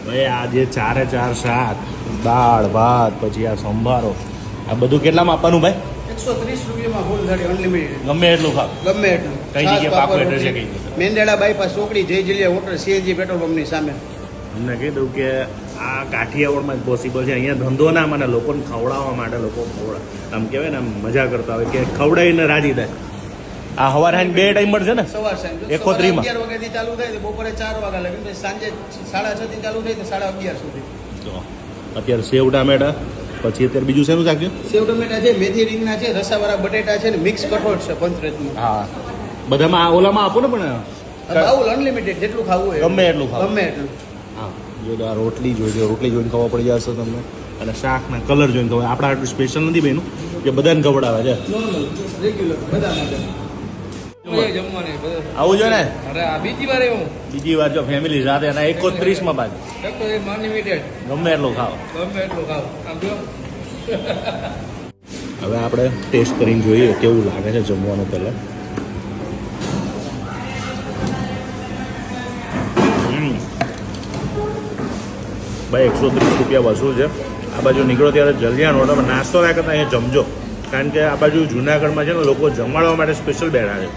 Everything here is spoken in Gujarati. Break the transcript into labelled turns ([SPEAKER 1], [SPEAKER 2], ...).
[SPEAKER 1] ભાઈ આ જે 4 શાક, દાળ ભાત, પછી આ સંભારો, આ બધું કેટલામાં આપવાનું ભાઈ?
[SPEAKER 2] 130 રૂપિયામાં ફૂલ થાળી અનલિમિટેડ.
[SPEAKER 1] ગમે એટલું ખાવ.
[SPEAKER 2] ગમે એટલું.
[SPEAKER 1] કઈ જગ્યાએ પાકું એડ્રેસ છે કઈ જગ્યાએ?
[SPEAKER 2] મેંદરડા બાયપાસ ચોકડી જય જલિયા હોટલ સીએનજી પેટ્રોલ પંપની સામે.
[SPEAKER 1] એમને કીધું કે આ કાઠિયાવાડમાં જ પોસિબલ છે. અહીંયા ધંધો ના મને લોકોને ખવડાવવા માટે લોકો આમ કહેવાય ને આમ મજા કરતા હોય કે ખવડાવીને રાજી થાય. આ સવારે સાંજ 2 ટાઈમ મળશે ને?
[SPEAKER 2] સવાર સાંજ
[SPEAKER 1] 31 માં
[SPEAKER 2] 11 વાગ્યાથી ચાલુ થાય તો બપોરે 4 વાગ્યા લગી, પછી સાંજે 6:30 થી ચાલુ થાય તો 11:30 સુધી.
[SPEAKER 1] તો અત્યારે સેવ ટામેટા, પછી અત્યારે બીજું શેનું શાક છે?
[SPEAKER 2] સેવ ટમેટા છે, મેથી રીંગણા છે, રસાવાળા બટેટા છે ને મિક્સ કઠોળ છે પંચરત્ન.
[SPEAKER 1] હા, બધામાં ઓલામાં આપો ને પણ
[SPEAKER 2] બાઉલ અનલિમિટેડ જેટલું ખાવું હોય
[SPEAKER 1] ગમે એટલું ખાવ.
[SPEAKER 2] ગમે એટલું.
[SPEAKER 1] હા, જો આ રોટલી જોઈજો, રોટલી જોઈને ખબર પડી જશે તમને. અને શાકના કલર જોઈને ખબર. આપણા આટલું સ્પેશિયલ નથી બેનું કે બધાને ખવડાવે છે.
[SPEAKER 2] નોર્મલ રેગ્યુલર બધા માટે.
[SPEAKER 1] આવું જો ને
[SPEAKER 2] અરે આ બીજી વાર એવું.
[SPEAKER 1] બીજી વાર જો ફેમિલી સાથે અને 31 માં બાદ
[SPEAKER 2] અનલિમિટેડ
[SPEAKER 1] ગમે એટલું ખાઓ.
[SPEAKER 2] ગમે એટલું ખાવ. આમ જો
[SPEAKER 1] હવે આપણે ટેસ્ટ કરીને જોઈએ કેવું લાગે છે જમવાનું. પહેલાં ભાઈ 130 રૂપિયા વસૂલ છે. આ બાજુ નીકળો ત્યારે જલ્દીયાનો હોટલમાં નાસ્તો ના કરતા અહીંયા જમજો, કારણ કે આ બાજુ જુનાગઢમાં છે ને લોકો જમાડવા માટે સ્પેશિયલ બેઠા છે.